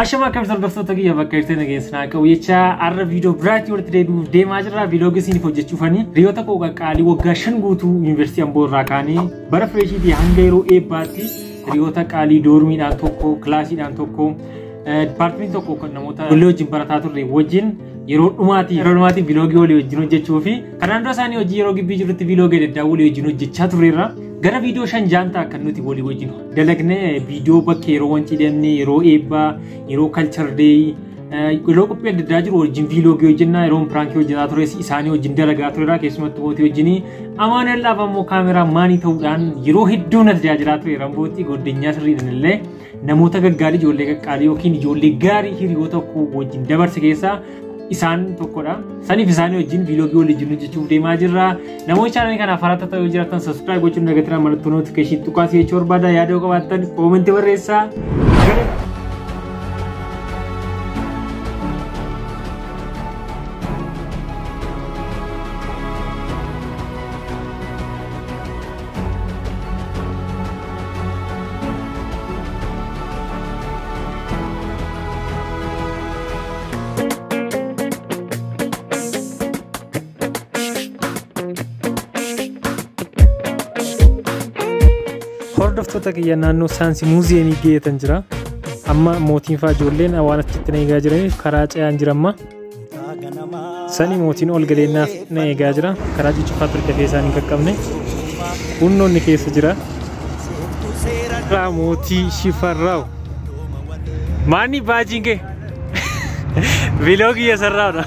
Ashama kam hordoftoota kiyya bakka jirtan geessinaa qabu jecha arra viidiyoo biraatti walitti deebi'uuf deemaa jirra. Viidiyoo gisiin hojjechuufani riyoota koo qaqqaalii waggaa 5 guutuu yuunivarsiitii Amboo irraa kaanee bara fireeshiitii hanga yeroo eebbaatti riyoota qaalii doormiidhaan tokko kilaasiidhaan tokko dipaartimentii tokko kan namoota walii wajjin barataa turre wajjin yeroo dhumaati viiloogii walii wajjin hojjechuu fi kanaan dura isaanii hojii yeroo gibbii jirutti viiloogii deddaa walii wajjin hojjechaa turreerra. Gara viidiyoo 5 jaantaa kan nuti walii wajjin dalagne viidiyoo bakka yeroo wancii deemnee yeroo eebbaa yeroo culture day yeroo qophii adda addaa jiru wajjin viiloogii hojjennaa yeroo pirankii hojjetaa ture isaanii wajjin dalagaa tureera keessumatti mootii wajjin amaan laaf ammoo kaameraa maanii ta'uudhaan yeroo hedduu na tajaajilaa ture Rambootti godinyaa sirriidhaan illee namoota gaggaarii ijoollee qaqqaalii yookiin ijoollee gaarii hiriyoota koo wajjin dabarse keessaa isaan tokkodha. Saniif isaanii wajjin viiloogii waliin hojjechuuf deemaa jirra. Namoonni chaanalii kanaaf haaraa ta'uu jiraatan subscribe gochuun nagatiraan mallattoo notification tuqaasii jechuu barbaada. Yaada yoo qabaattan koomentii barreessaa. Hordoftoota kiyya naannoo saayinsii muuziyeemii geetan jira. Amma mootiin faa ijoolleen waan achitti na eegaa jiraniif karaa ce'aan jira amma. Sani mootiin ol galeennaaf na eegaa jira. Karaa cuccufaa turte keessaa hin qaqqabne. Hunnoonni keessa jira. Mootii Shifarraaw. Maanni baajiin kee? Viiloogii yasarraadha.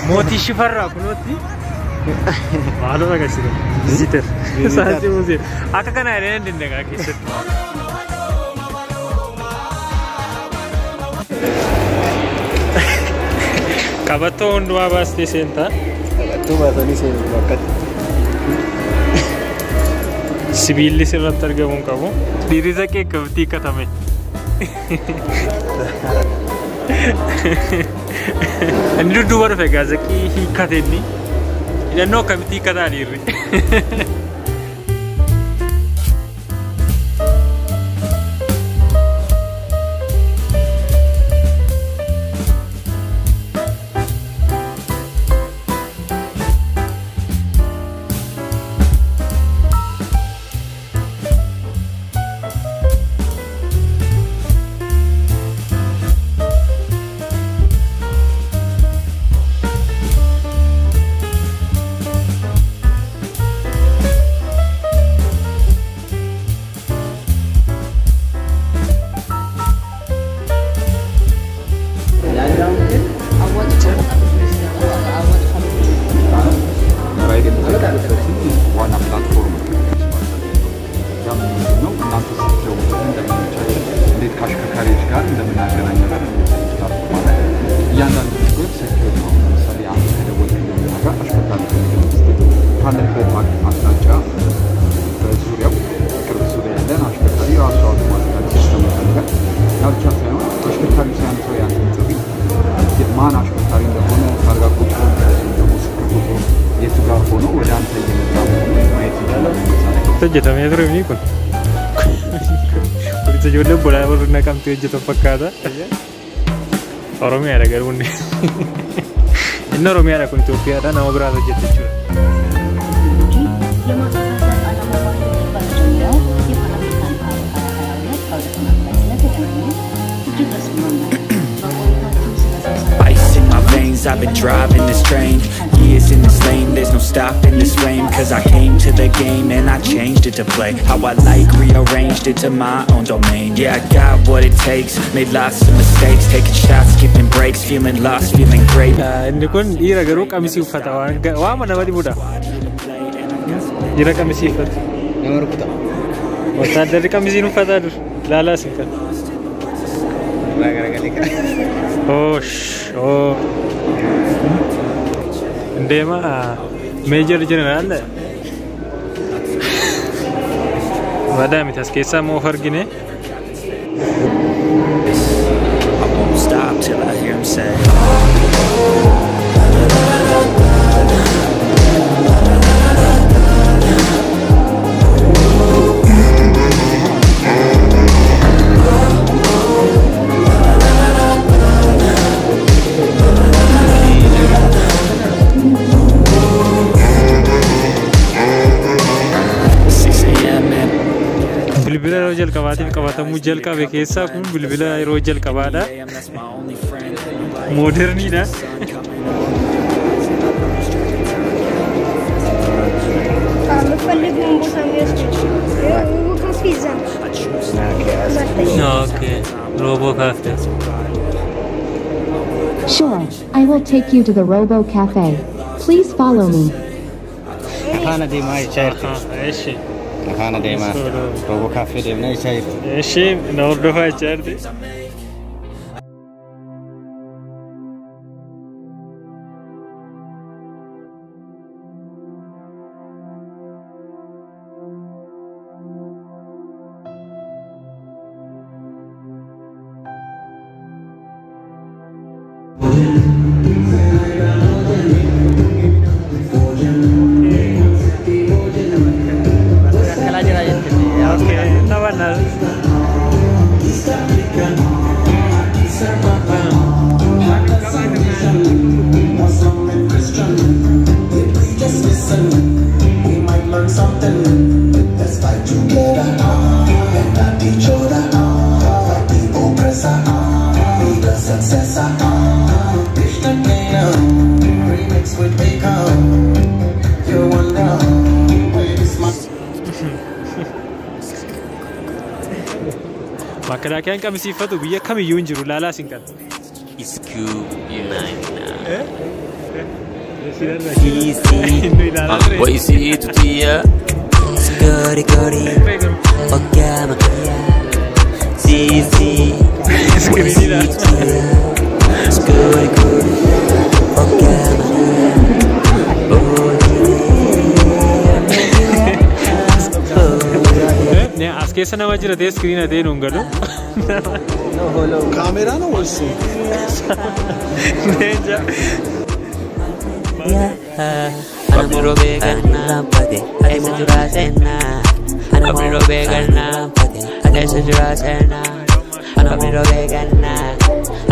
Mootii Shifarraaw kunuutti. Maalo agarsiisa. Visitor. Saayinsii muuziyeemii. Akka kana jedhanii dindeegaa keessatti. Qabattoo hundumaa baastee seentaa. Qabattoo baatanii seenuu bakkatti. Sibiilli sirratti argamuu hin qabu. Diriirsa kee qabxii katame. Inni dudduuba dhufe gaazexii hiikkate inni. Hidhannoo akkamitti hiikkataa dhiirri. Hojjetamee ture mii kun. Kunis ijoollee bolaa warri naqamtee hojjetan fakkaata. Oromiyaadha garuu inni. Inni Oromiyaadha kun Itoophiyaadha nama biraatu hojjete jechuudha. I've been driving this train, years in this lane, there's no stopping this flame. Cause I came to the game and I changed it to play how I like, rearranged it to my own domain. Yeah, I got what it takes, made lots of mistakes, taking shots, skipping breaks, feeling lost, feeling great. Inni kun dhiira garuu qamisii uffata waan namatti buda. Dhiira qamisii uffata. Nama rukuta. Wasaaddarri qamisiin uffataa dur. Ilaalaa siin kan. Oh. Deema Major General. Madam it has keessaa moo argine. I won't stop till I hear him say jalqabaatiif qabatamuu jalqabe keessaa kun bilbila yeroo jalqabaadha. Moderniidha. Okay, Robo Cafe. Sure, I will take you to the Robo Cafe. Please follow me. Kana de mai certo. Esce. Kana de mai. Robo cafe de mai certo. Esce, non lo fai certo. Makarakian kami sifatu biya kami yunjuru lala singkat. Isku United. What you see to Tia? Scotty Cody. Ogama. Zizi. Scotty Cody. Ogama. Ne aske sana majira te screen ade nungalo. No holo. Camera no also. Neja. Amiro vegana pade. Esa jurasena. Amiro vegana pade. Esa jurasena. Amiro vegana.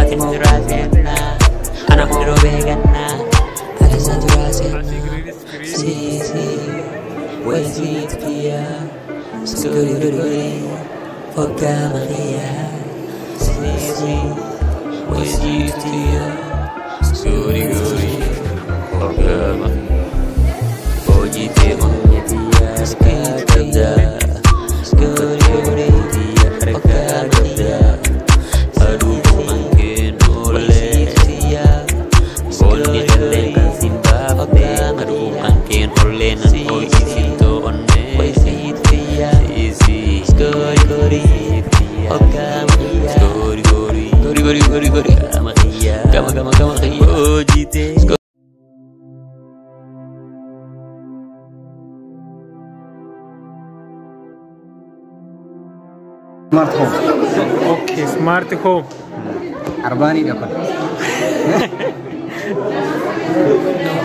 Esa jurasena. Amiro vegana. Esa jurasena. Si si. Where's it here? Scotty Cody. Ogama Maria. Si si. Where's it here? Scotty Cody. Ogama. Oggi te ogni dia Scotty Cody. Ogama. Aduh mungkin oleh. Oni dalle simba ote. Aduh mungkin oleh nan oi sinto onne. Easy. Scotty Cody. Ogama. Scotty Cody. Cody. Gama. Oggi te. Smart home. Okay, smart home. Arbani dapat.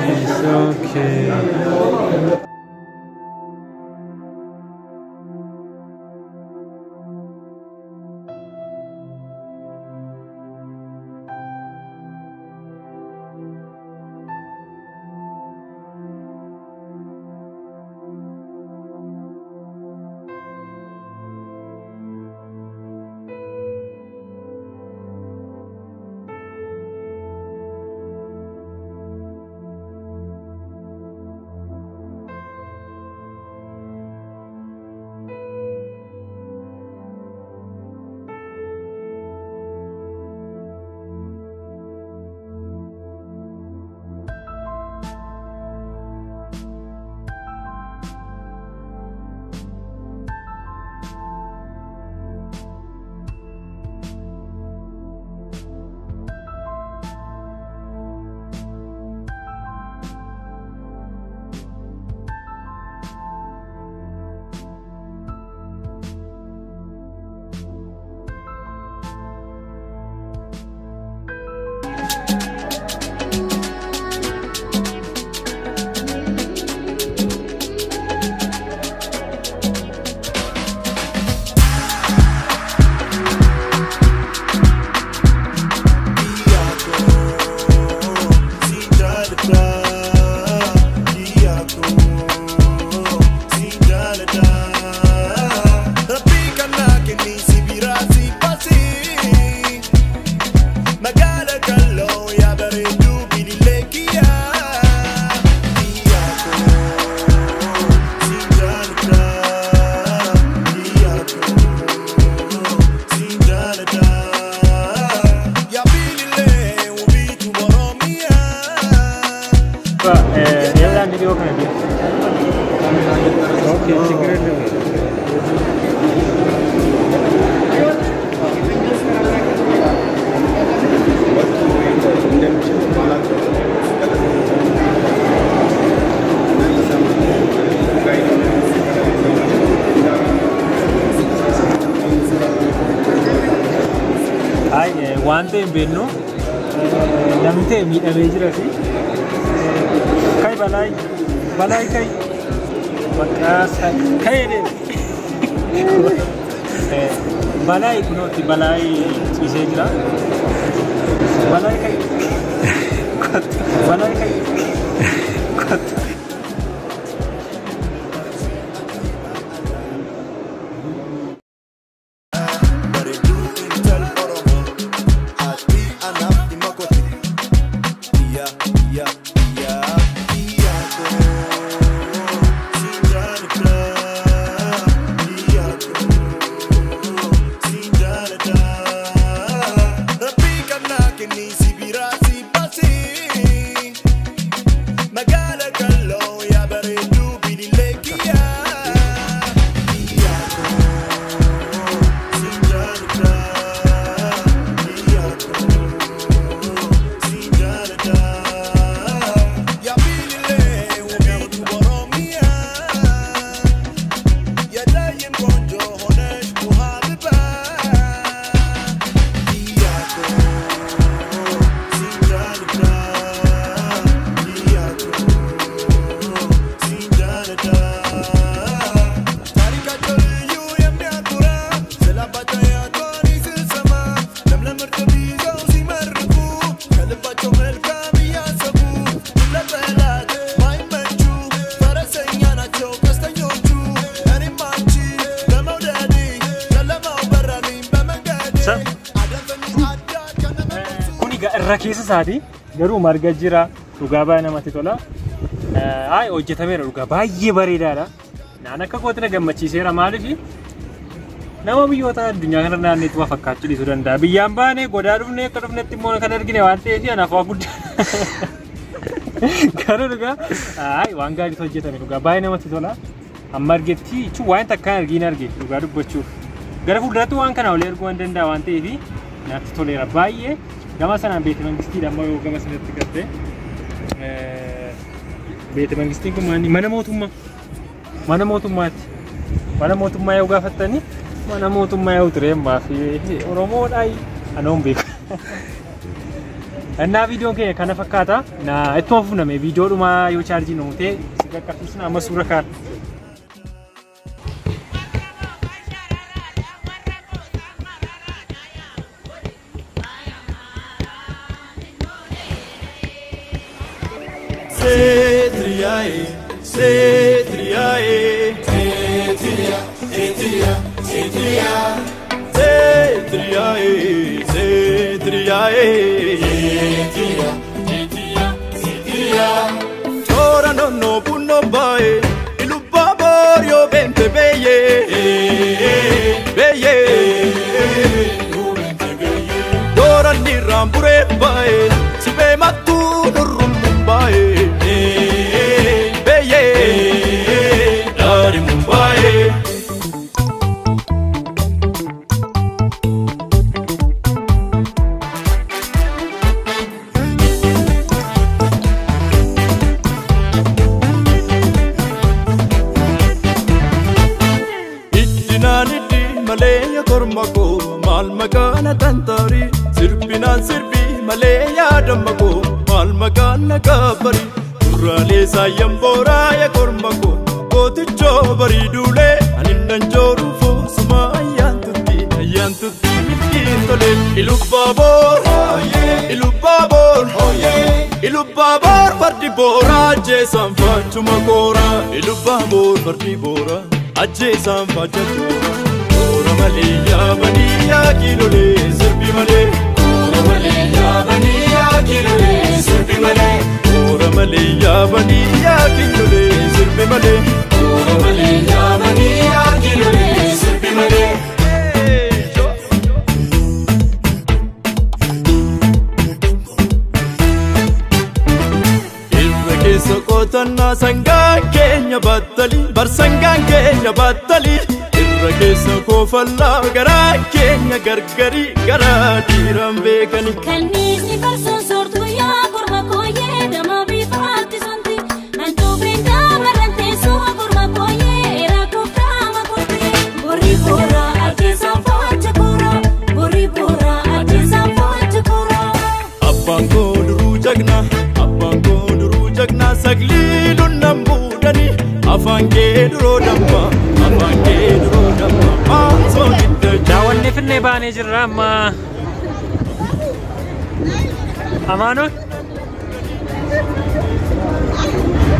It's okay. One thing we know, namte mi amejira si. Kai balai kai. Bakas kai ne. Balai kuno ti balai isejira. Balai kai. Balai kai. Rakisa sadi, garu marga jira, ugaba na mati tola. Ay hojjetamera dhugaa baay'ee bareedaadha. Naan akka kootina gammachiiseera maaliif nama biyyoota addunyaa kana naanneetti waa fakkaachuu dhiisuu danda'a. Biyyaan baane godaa dhufnee akka dhufnetti immoo kan argine waan ta'eef anaaf waa guddaa. Garuu dhugaa ay waan gaariitu hojjetame dhugaa baay'ee namatti tola. Amma argetti jechuun waan takkaan argiin arge dhugaa dubbachuuf. Gara fuulduraatti waan kana olee arguu waan danda'a waan ta'eef natti toleera baay'ee. Gama sanaan beete mangistii amma yoo gama sanatti gatte beete mangistiin kun mana mootummaatti mana mootummaa yoo gaafattani mana mootummaa yoo ture ammaa fi Oromoodhaay anoon beeku. Annaa viidiyoon keenya kana fakkaata na ittuma fufname viidiyoodhuma yoo chaarjii nu ta'e si qaqqabsiisna amma suura kaan. Ora no punno bae ilu baborio bente beye Dora ni rambure bae sibe matu nurum bae Dari Mumbai Ittinanidi Malaya Kormako Mal Magana Tantari Sirpinan Sirpi Malaya Damako Mal Magana Kabari Urale Sayambora Ya Kormako Koticho Baridule Anindan Jorufu Suma Ayantuti Iftole Ilubabor Ilubabor Bardi Bora Jesan Fachuma Gora Ilubabor Bardi Bora Ajesan Fachakora Ora Maliya Baniya Kilole Sirpi Male Ora Maliya Baniya Kilole Sirpi Male Ora Maliya Baniya Kilole Sirpi Male Ora Maliya Baniya Kilole Sirpi Male soqootannaa sangaan keenya battali barsangaan keenya battali irra keessa koofallaa garaa keenya gargari garaa dhiiran beekani kanniisni farsoon soortuu yaa korma kooyee dama bifaatti santi antuu beendaa marranteessoo korma kooyee raakoof daama kottee borri booraa ajjeesaan foocha kooraa borri booraa ajjeesaan foocha kooraa abbaan koo duruu jagnaa sagliilun nan buudhani afaan kee duroo damma maansoon itti daawwanni finnee baanee jirra amma amaanoo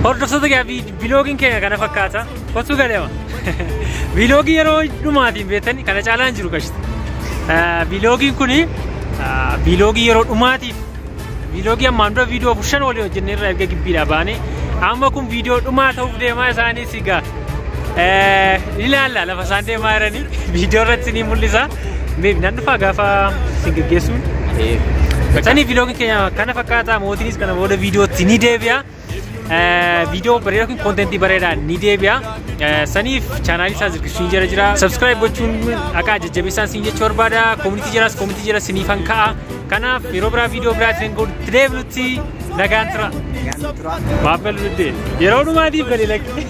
hordoftoota gaaffii biloogiin keenya kana fakkaata kottu galeema biloogii yeroo dhumaatiin beektani kana caalaan jiru qashte biloogiin kuni biloogii yeroo dhumaatiif biloogii ammaan dura viidiyoo bushan walii hojjennee irraa erga gibbiidhaa baane amma kun viidiyoo dhumaa ta'uuf deemaa isaanii sigaa ilaalla lafa isaan deemaa jiranii viidiyoo irratti ni mul'isa nan dhufaa gaafa isin geggeessuun sanii biloogiin keenya kana fakkaata mootiinis kana booda viidiyootti ni deebi'a viidiyoo bareedaa kun kontentii bareedaa ni deebi'a saniif chaanaalii isaa zirkishuun jira subscribe gochuun akka jajjabeessaan siin jechuu barbaada koominitii jira siniifan ka'a kanaaf yeroo biraa viidiyoo biraatiin godhu deebinutti nagaan tura baabal luddee yeroo dhumaatiif gadi lakke